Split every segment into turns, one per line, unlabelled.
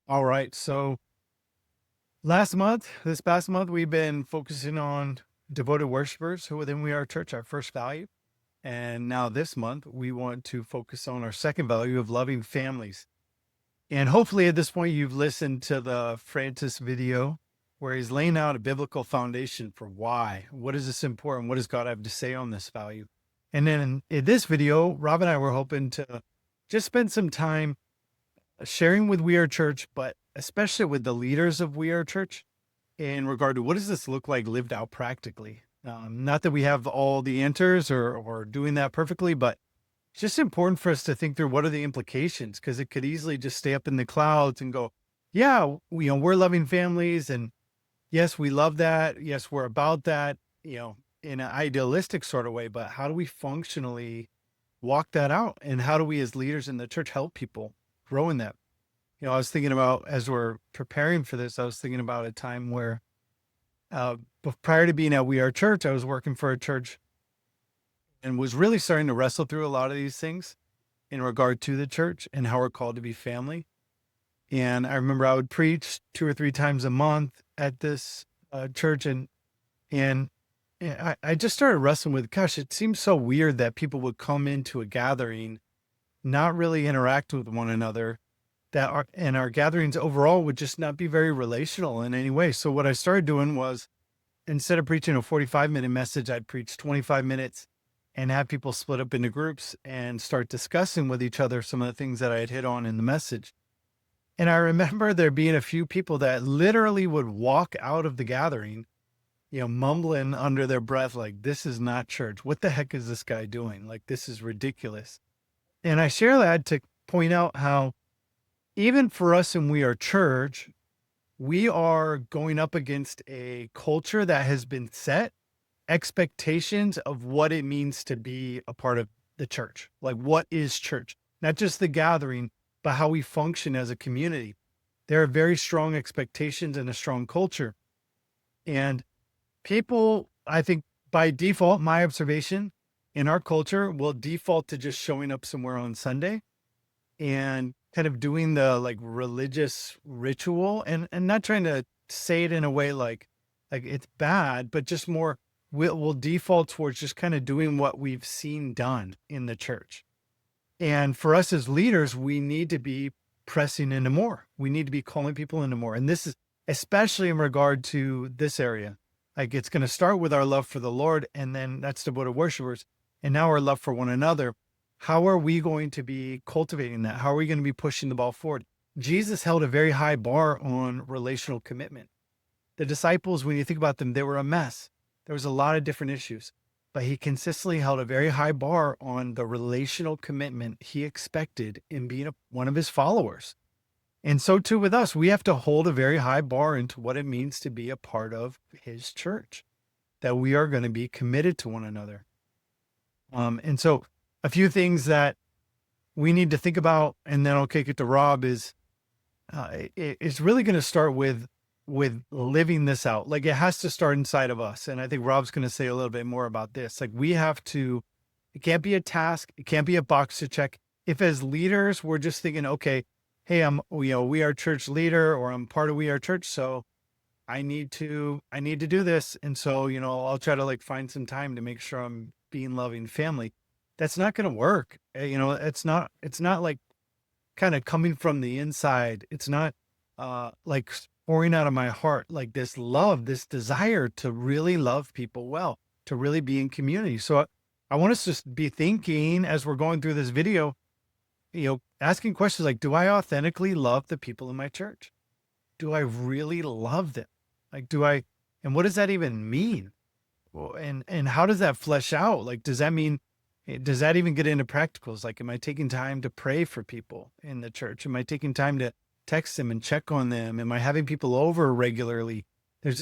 All right. So this past month, we've been focusing on devoted worshipers who within We Are Church, our first value. And now this month, we want to focus on our second value of loving families. And hopefully at this point, you've listened to the Francis video where he's laying out a biblical foundation for why. What is this important? What does God have to say on this value? And then in this video, Rob and I were hoping to just spend some time sharing with We Are Church, but especially with the leaders of We Are Church in regard to what does this look like lived out practically? Not that we have all the answers or doing that perfectly, but it's just important for us to think through what are the implications, because it could easily just stay up in the clouds and go, yeah, we're loving families, and yes, we love that. Yes, we're about that, in an idealistic sort of way. But how do we functionally walk that out, and how do we as leaders in the church help people grow in that? I was thinking about as we're preparing for this, I was thinking about a time where, prior to being at We Are Church, I was working for a church and was really starting to wrestle through a lot of these things in regard to the church and how we're called to be family. And I remember I would preach 2 or 3 times a month at this church, and I just started wrestling with, gosh, it seems so weird that people would come into a gathering, not really interact with one another, and our gatherings overall would just not be very relational in any way. So what I started doing was, instead of preaching a 45-minute message, I'd preach 25 minutes and have people split up into groups and start discussing with each other some of the things that I had hit on in the message. And I remember there being a few people that literally would walk out of the gathering, mumbling under their breath, like, this is not church. What the heck is this guy doing? Like, this is ridiculous. And I share that to point out how even for us in We Are Church, we are going up against a culture that has been set, expectations of what it means to be a part of the church. Like, what is church? Not just the gathering, but how we function as a community. There are very strong expectations and a strong culture. And people, I think by default, my observation in our culture will default to just showing up somewhere on Sunday and kind of doing the like religious ritual, and not trying to say it in a way like it's bad, but just more we'll default towards just kind of doing what we've seen done in the church. And for us as leaders, we need to be pressing into more. We need to be calling people into more. And this is especially in regard to this area. Like, it's going to start with our love for the Lord, and then that's devoted worshipers, and now our love for one another. How are we going to be cultivating that? How are we going to be pushing the ball forward? Jesus held a very high bar on relational commitment. The disciples, when you think about them, they were a mess. There was a lot of different issues, but he consistently held a very high bar on the relational commitment he expected in being one of his followers. And so too with us, we have to hold a very high bar into what it means to be a part of his church, that we are going to be committed to one another. And so a few things that we need to think about, and then I'll kick it to Rob, is it's really going to start with living this out. Like, it has to start inside of us. And I think Rob's going to say a little bit more about this. Like, we have to, it can't be a task. It can't be a box to check. If as leaders, we're just thinking, okay, hey, We Are Church leader, or I'm part of We Are Church, so I need to do this. And so, I'll try to like find some time to make sure I'm being loving family. That's not going to work. It's not like kind of coming from the inside. It's not like pouring out of my heart, like this love, this desire to really love people well, to really be in community. So I want us to be thinking as we're going through this video, asking questions like, do I authentically love the people in my church? Do I really love them? Like, and what does that even mean? Well, and how does that flesh out? Like, does that even get into practicals? Like, am I taking time to pray for people in the church? Am I taking time to text them and check on them? Am I having people over regularly?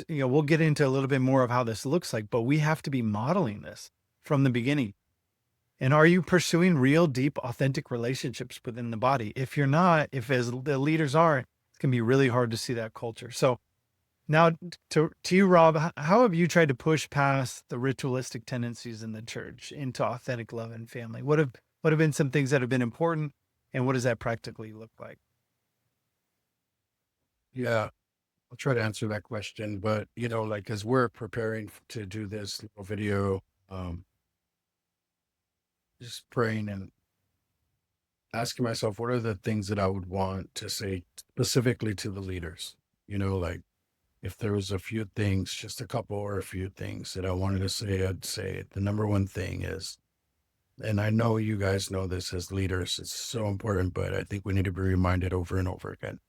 We'll get into a little bit more of how this looks like, but we have to be modeling this from the beginning. And are you pursuing real, deep, authentic relationships within the body? If you're not, if as the leaders are, it's going to be really hard to see that culture. So now to you, Rob, how have you tried to push past the ritualistic tendencies in the church into authentic love and family? What have been some things that have been important, and what does that practically look like?
Yeah, I'll try to answer that question. But, like as we're preparing to do this little video, um, just praying and asking myself, what are the things that I would want to say specifically to the leaders? Like if there was a few things, just a couple or a few things that I wanted to say, I'd say the number one thing is, and I know you guys know this as leaders, it's so important, but I think we need to be reminded over and over again.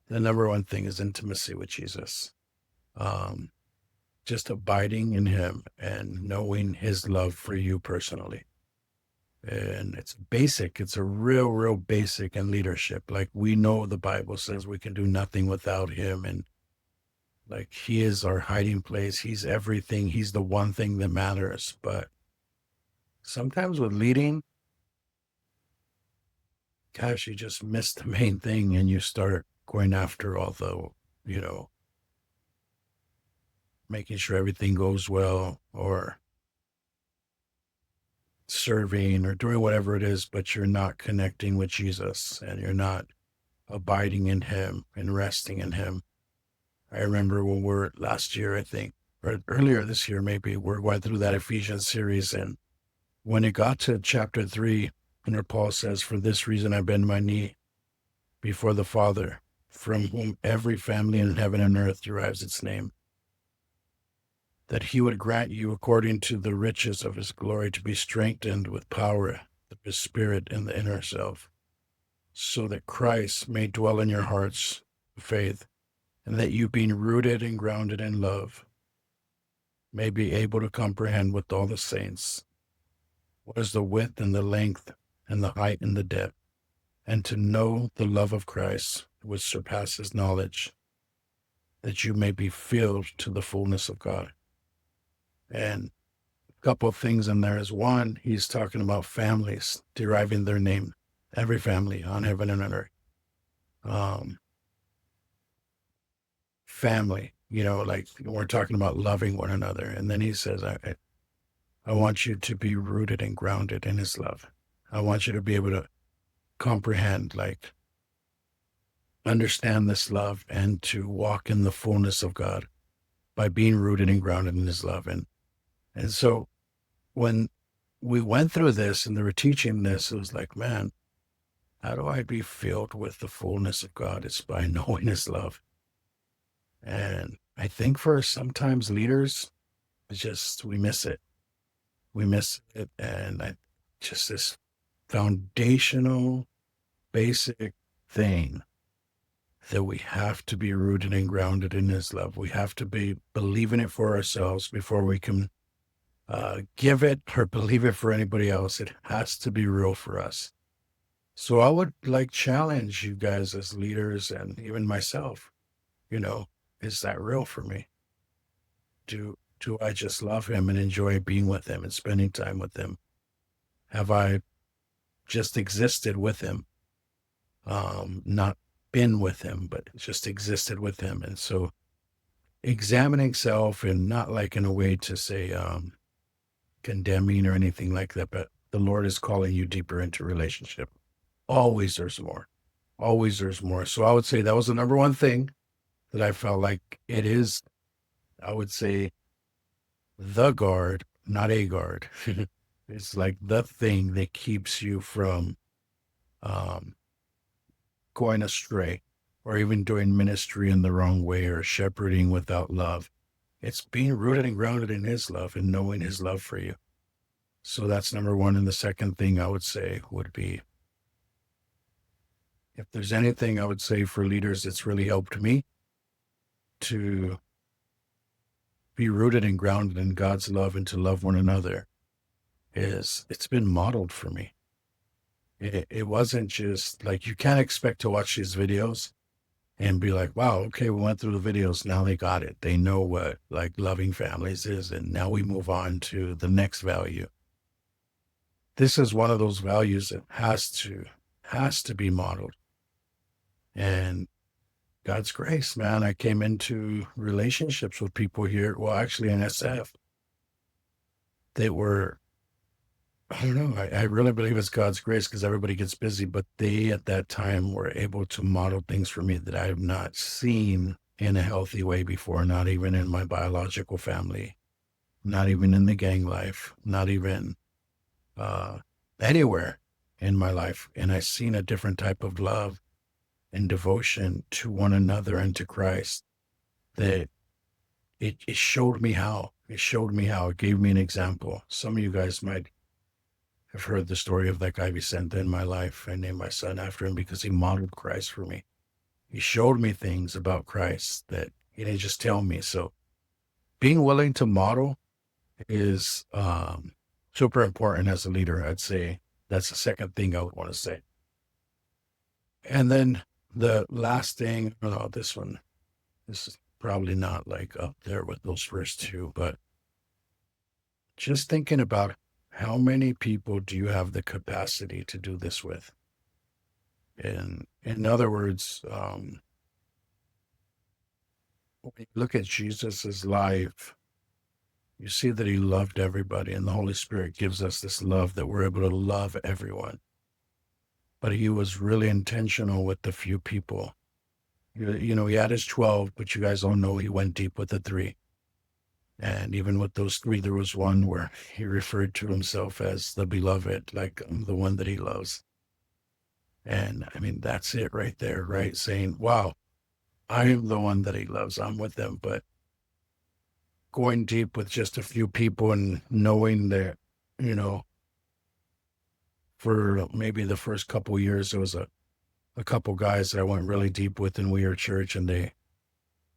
The number one thing is intimacy with Jesus. Um, just abiding in him and knowing his love for you personally. And it's basic. It's a real, real basic in leadership. Like we know the Bible says we can do nothing without him. And like he is our hiding place. He's everything. He's the one thing that matters. But sometimes with leading, gosh, you just miss the main thing and you start going after all the, you know, making sure everything goes well or serving or doing whatever it is, but you're not connecting with Jesus and you're not abiding in him and resting in him. I remember when we're last year, I think, or earlier this year, maybe we're going through that Ephesians series. And when it got to chapter 3, where Paul says, "For this reason I bend my knee before the Father, from whom every family in heaven and earth derives its name, that he would grant you according to the riches of his glory to be strengthened with power of his spirit in the inner self, so that Christ may dwell in your hearts of faith, and that you, being rooted and grounded in love, may be able to comprehend with all the saints what is the width and the length and the height and the depth, and to know the love of Christ, which surpasses knowledge, that you may be filled to the fullness of God." And a couple of things in there is one, he's talking about families deriving their name, every family on heaven and on earth. Um, family, like we're talking about loving one another. And then he says, I want you to be rooted and grounded in his love. I want you to be able to comprehend, like, understand this love and to walk in the fullness of God by being rooted and grounded in his love. And so when we went through this and they were teaching this, it was like, man, how do I be filled with the fullness of God? It's by knowing his love. And I think for sometimes leaders, it's just we miss it. We miss it. And I just this foundational, basic thing that we have to be rooted and grounded in his love. We have to be believing it for ourselves before we can give it or believe it for anybody else. It has to be real for us. So I would like challenge you guys as leaders and even myself, you know, is that real for me? Do I just love him and enjoy being with him and spending time with him? Have I just existed with him? Not been with him, but just existed with him. And so examining self and not like in a way to say condemning or anything like that, but the Lord is calling you deeper into relationship. Always there's more. Always there's more. So I would say that was the number one thing that I felt like it is, I would say, the guard, not a guard. It's like the thing that keeps you from um, going astray or even doing ministry in the wrong way or shepherding without love. It's being rooted and grounded in his love and knowing his love for you. So that's number one. And the second thing I would say would be, if there's anything I would say for leaders that's really helped me to be rooted and grounded in God's love and to love one another, is it's been modeled for me. It wasn't just like you can't expect to watch these videos and be like, wow, okay, we went through the videos. Now they got it. They know what like loving families is. And now we move on to the next value. This is one of those values that has to be modeled. And God's grace, man. I came into relationships with people here, well, actually in SF, that were I don't know. I really believe it's God's grace because everybody gets busy, but they at that time were able to model things for me that I have not seen in a healthy way before, not even in my biological family, not even in the gang life, not even uh, anywhere in my life. And I seen a different type of love and devotion to one another and to Christ that it showed me how. It showed me how. It gave me an example. Some of you guys might have heard the story of that guy Vicente in my life. I named my son after him because he modeled Christ for me. He showed me things about Christ that he didn't just tell me. So being willing to model is super important as a leader. I'd say that's the second thing I would want to say. And then the last thing, oh, this one, this is probably not like up there with those first two, but just thinking about how many people do you have the capacity to do this with? And in other words, when you look at Jesus's life, you see that he loved everybody, and the Holy Spirit gives us this love that we're able to love everyone. But he was really intentional with the few people. You know, he had his 12, but you guys all know he went deep with the three. And even with those three, there was one where he referred to himself as the beloved, like the one that he loves. And I mean, that's it right there, right? Saying, wow, I am the one that he loves. I'm with them. But going deep with just a few people and knowing that, you know, for maybe the first couple of years, there was a couple guys that I went really deep with in We Are Church, and they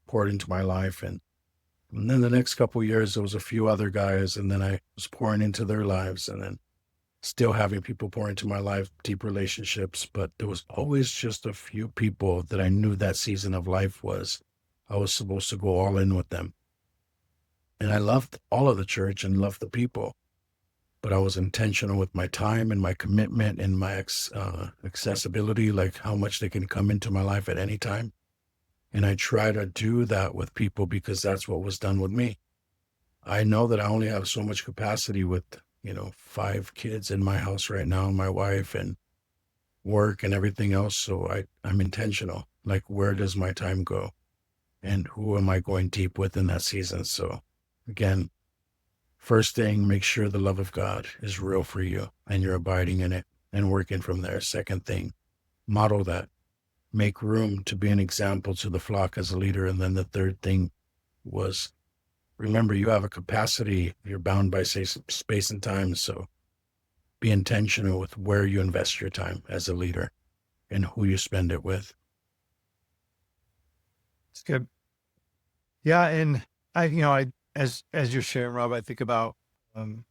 poured into my life. And then the next couple of years, there was a few other guys, and then I was pouring into their lives, and then still having people pour into my life, deep relationships. But there was always just a few people that I knew that season of life was, I was supposed to go all in with them. And I loved all of the church and loved the people, but I was intentional with my time and my commitment and my accessibility, like how much they can come into my life at any time. And I try to do that with people because that's what was done with me. I know that I only have so much capacity with, you know, 5 kids in my house right now, my wife and work and everything else. So I'm intentional. Like, where does my time go? And who am I going deep with in that season? So again, first thing, make sure the love of God is real for you and you're abiding in it and working from there. Second thing, model that. Make room to be an example to the flock as a leader. And then the third thing was, remember, you have a capacity. You're bound by space and time. So be intentional with where you invest your time as a leader and who you spend it with.
It's good. Yeah, and as you're sharing, Rob, I think about um,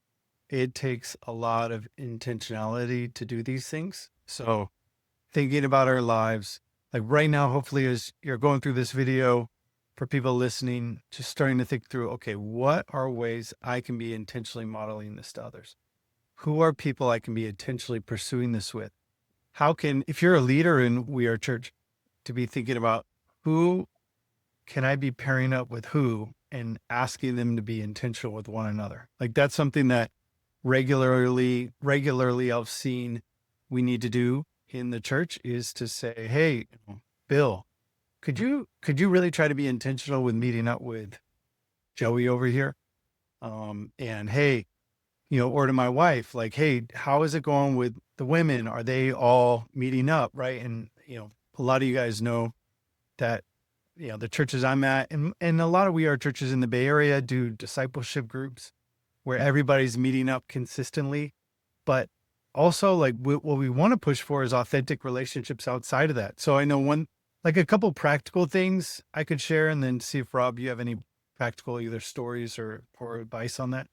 it takes a lot of intentionality to do these things. So thinking about our lives, like right now, hopefully, as you're going through this video, for people listening, just starting to think through, okay, what are ways I can be intentionally modeling this to others? Who are people I can be intentionally pursuing this with? How can, if you're a leader in We Are Church, to be thinking about who can I be pairing up with who and asking them to be intentional with one another? Like that's something that regularly I've seen we need to do in the church is to say, hey, Bill, could you really try to be intentional with meeting up with Joey over here? And hey, or to my wife, like, hey, how is it going with the women? Are they all meeting up? Right. And, a lot of you guys know that, the churches I'm at and a lot of We Are churches in the Bay Area do discipleship groups where everybody's meeting up consistently. But also like what we want to push for is authentic relationships outside of that. So I know like a couple practical things I could share and then see if Rob, you have any practical either stories or advice on that.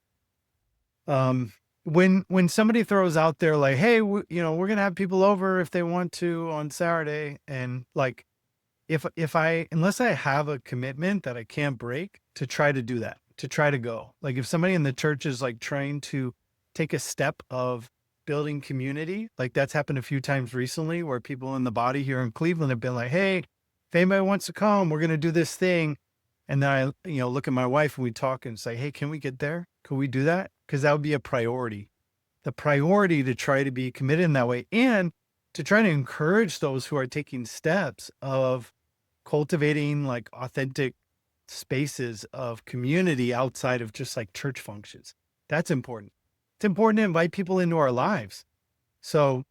Um, when somebody throws out there like, hey, we're going to have people over if they want to on Saturday. And like, if I, unless I have a commitment that I can't break to try to do that, to try to go, like if somebody in the church is like trying to take a step of building community, like that's happened a few times recently where people in the body here in Cleveland have been like, hey, if anybody wants to come, we're going to do this thing. And then I, look at my wife and we talk and say, hey, can we get there? Can we do that? Because that would be a priority. the priority to try to be committed in that way, and to try to encourage those who are taking steps of cultivating like authentic spaces of community outside of just like church functions. That's important. It's important to invite people into our lives. So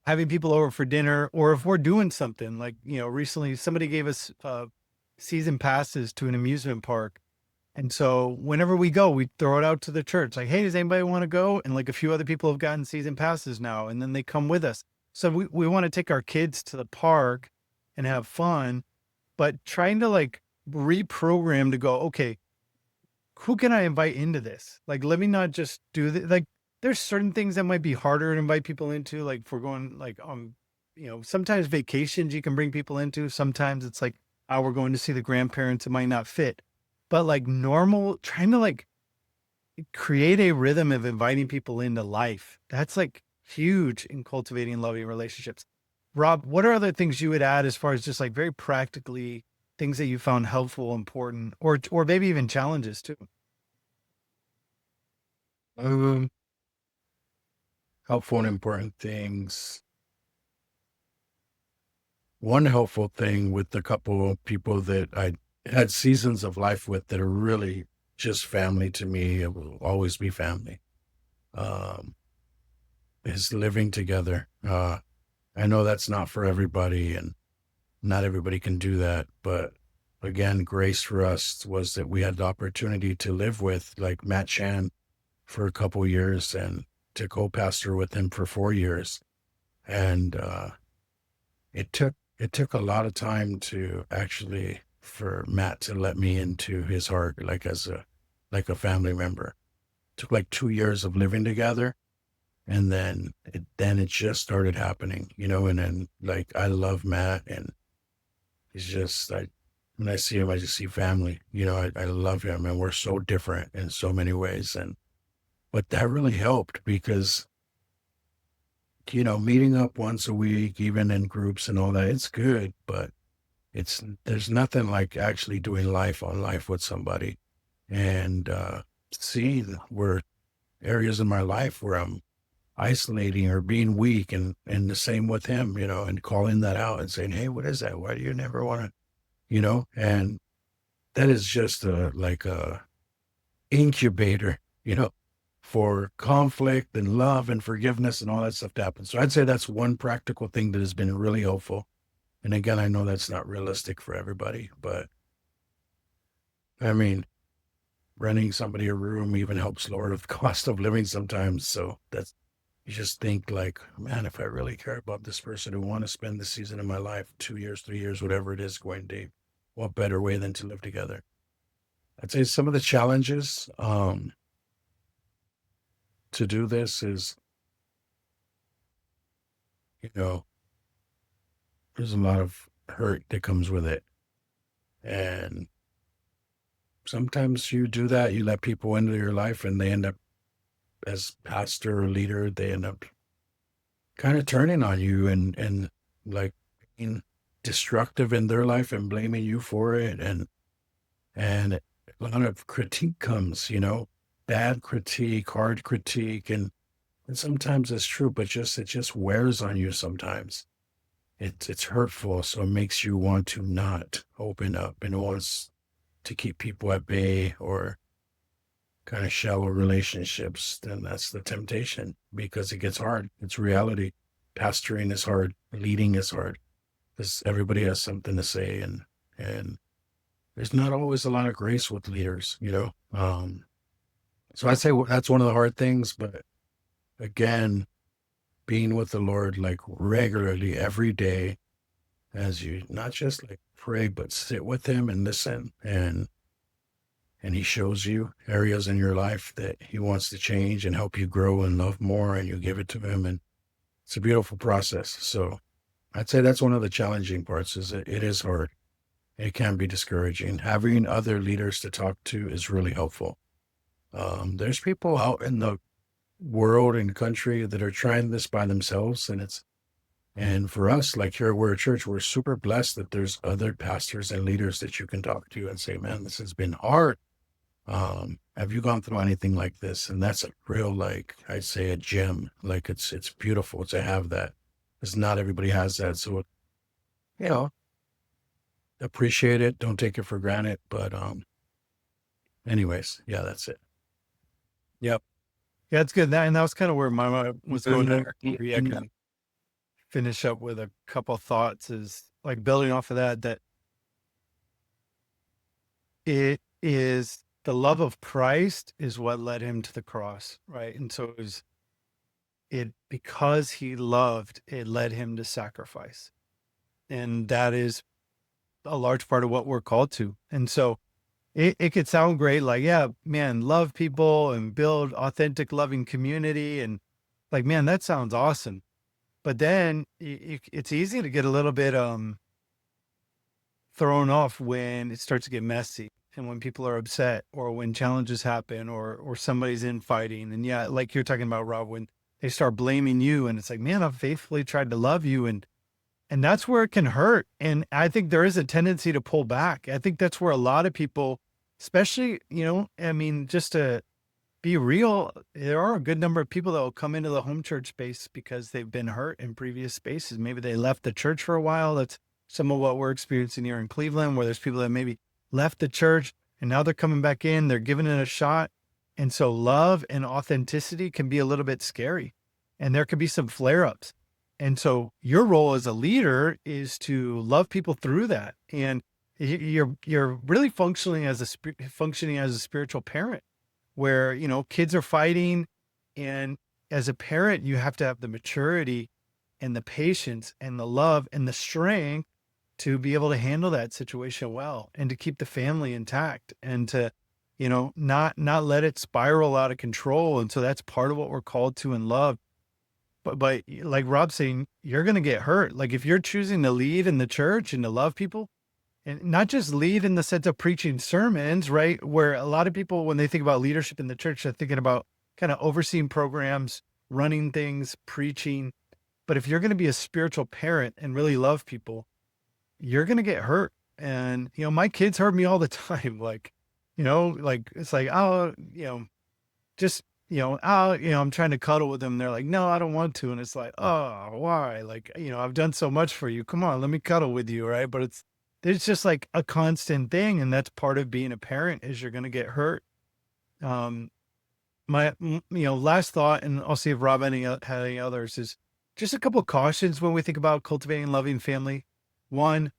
having people over for dinner, or if we're doing something like, recently somebody gave us season passes to an amusement park. And so whenever we go, we throw it out to the church like, hey, does anybody want to go? And like a few other people have gotten season passes now, and then they come with us. So we want to take our kids to the park and have fun, but trying to like reprogram to go, okay, who can I invite into this? Like, let me not just do that. Like, there's certain things that might be harder to invite people into. Like, if we're going like, sometimes vacations you can bring people into. Sometimes it's like, oh, we're going to see the grandparents. It might not fit, but like normal, trying to like create a rhythm of inviting people into life. That's like huge in cultivating loving relationships. Rob, what are other things you would add as far as just like very practically things that you found helpful, important, or maybe even challenges too?
Um, Helpful and important things. One helpful thing with the couple of people that I had seasons of life with that are really just family to me, it will always be family, um, is living together. I know that's not for everybody, and not everybody can do that. But again, grace for us was that we had the opportunity to live with like Matt Chan for a couple years and to co-pastor with him for 4 years. And it took a lot of time to actually for Matt to let me into his heart, like as a family member. It took like 2 years of living together, and then it just started happening, and then like I love Matt, and he's just I when I see him, I just see family. I love him, and we're so different in so many ways. And but that really helped because meeting up once a week, even in groups and all that, it's good, but there's nothing like actually doing life on life with somebody and seeing where areas in my life where I'm isolating or being weak, and the same with him, and calling that out and saying, hey, what is that? Why do you never want to, and that is just like a incubator, for conflict and love and forgiveness and all that stuff to happen. So I'd say that's one practical thing that has been really helpful. And again, I know that's not realistic for everybody, but I mean, renting somebody a room even helps lower the cost of living sometimes. So you just think like, man, if I really care about this person who want to spend the season of my life, 2 years, 3 years, whatever it is, going to, what better way than to live together? I'd say some of the challenges to do this is, you know, there's a lot of hurt that comes with it. And sometimes you do that, you let people into your life and they end up, as pastor or leader, they end up kind of turning on you and like being destructive in their life and blaming you for it. And a lot of critique comes, bad critique, hard critique. And sometimes it's true, but it just wears on you sometimes. It's hurtful, so it makes you want to not open up and wants to keep people at bay or kind of shallow relationships. Then that's the temptation because it gets hard. It's reality. Pastoring is hard. Leading is hard because everybody has something to say, and there's not always a lot of grace with leaders. So I say that's one of the hard things. But again, being with the Lord like regularly every day, as you not just like pray, but sit with Him and listen, and He shows you areas in your life that He wants to change and help you grow and love more, and you give it to Him, and it's a beautiful process. So I'd say that's one of the challenging parts. Is it is hard. It can be discouraging. Having other leaders to talk to is really helpful. There's people out in the world and country that are trying this by themselves, and for us, like here, we're a church, we're super blessed that there's other pastors and leaders that you can talk to and say, man, this has been hard. Have you gone through anything like this? And that's a real, like, I'd say a gem. Like it's beautiful to have that. Because not everybody has that. So, you know, appreciate it. Don't take it for granted. But anyways, yeah, that's it.
Yep. Yeah, it's good. And that was kind of where my mind was going there. Maybe I can finish up with a couple thoughts is like building off of that, that it is the love of Christ is what led him to the cross, right? And so it because he loved, it led him to sacrifice. And that is a large part of what we're called to. And so it could sound great, like, yeah, man, love people and build authentic, loving community. And like, man, that sounds awesome. But then it's easy to get a little bit thrown off when it starts to get messy and when people are upset or when challenges happen or somebody's infighting. And yeah, like you're talking about, Rob, when they start blaming you and it's like, man, I've faithfully tried to love you. And that's where it can hurt. And I think there is a tendency to pull back. I think that's where a lot of people, especially, I mean, just to be real, there are a good number of people that will come into the home church space because they've been hurt in previous spaces. Maybe they left the church for a while. That's some of what we're experiencing here in Cleveland, where there's people that maybe left the church and now they're coming back in, they're giving it a shot. And so love and authenticity can be a little bit scary and there could be some flare ups. And so your role as a leader is to love people through that. And you're really functioning as a spiritual parent where, kids are fighting. And as a parent, you have to have the maturity and the patience and the love and the strength to be able to handle that situation well and to keep the family intact and to, not let it spiral out of control. And so that's part of what we're called to in love. But like Rob's saying, you're going to get hurt. Like if you're choosing to lead in the church and to love people, and not just lead in the sense of preaching sermons, right? Where a lot of people, when they think about leadership in the church, they're thinking about kind of overseeing programs, running things, preaching. But if you're going to be a spiritual parent and really love people, you're going to get hurt. And, my kids hurt me all the time. Like, like it's like, oh, just, oh, I'm trying to cuddle with them. They're like, no, I don't want to. And it's like, oh, why? Like, I've done so much for you. Come on, let me cuddle with you. Right. But it's just like a constant thing. And that's part of being a parent is you're going to get hurt. Um, last thought, and I'll see if Rob had any others, is just a couple of cautions when we think about cultivating loving family. One,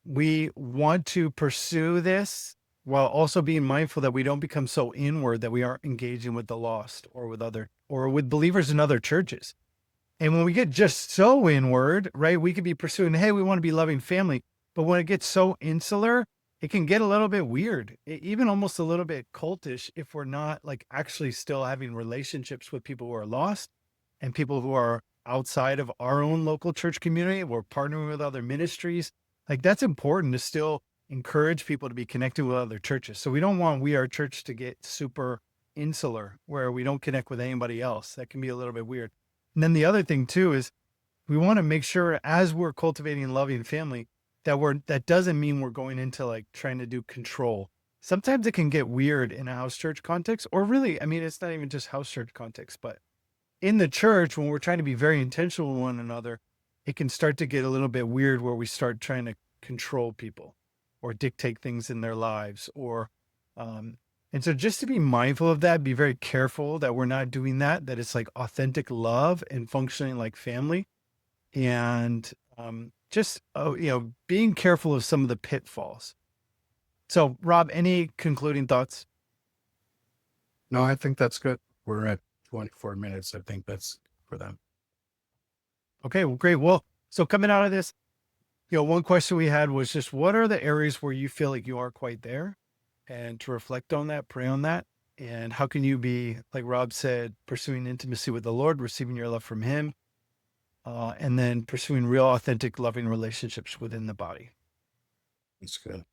we want to pursue this while also being mindful that we don't become so inward that we aren't engaging with the lost or with believers in other churches. And when we get just so inward, right, we could be pursuing, hey, we want to be loving family. But when it gets so insular, it can get a little bit weird, even almost a little bit cultish if we're not like actually still having relationships with people who are lost and people who are outside of our own local church community. We're partnering with other ministries. Like that's important to still encourage people to be connected with other churches. So we don't want We Are Church to get super insular where we don't connect with anybody else. That can be a little bit weird. And then the other thing too is we want to make sure as we're cultivating loving family that doesn't mean we're going into like trying to do control. Sometimes it can get weird in a house church context, or really, I mean, it's not even just house church context, but in the church, when we're trying to be very intentional with one another, it can start to get a little bit weird where we start trying to control people or dictate things in their lives and so just to be mindful of that, be very careful that we're not doing that it's like authentic love and functioning like family. And just, being careful of some of the pitfalls. So, Rob, any concluding thoughts?
No, I think that's good. We're at 24 minutes. I think that's for them.
Okay, well, great. Well, so coming out of this, one question we had was just what are the areas where you feel like you aren't quite there? And to reflect on that, pray on that. And how can you be, like Rob said, pursuing intimacy with the Lord, receiving your love from Him, and then pursuing real, authentic, loving relationships within the body?
That's good.